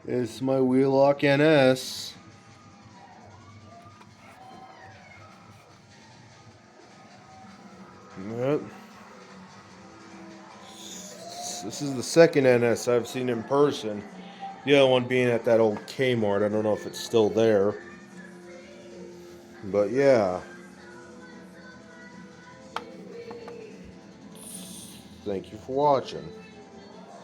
It's my Wheelock NS. Yep. This is the second NS I've seen in person. The other one being at that old Kmart. I don't know if it's still there. But yeah. Thank you for watching.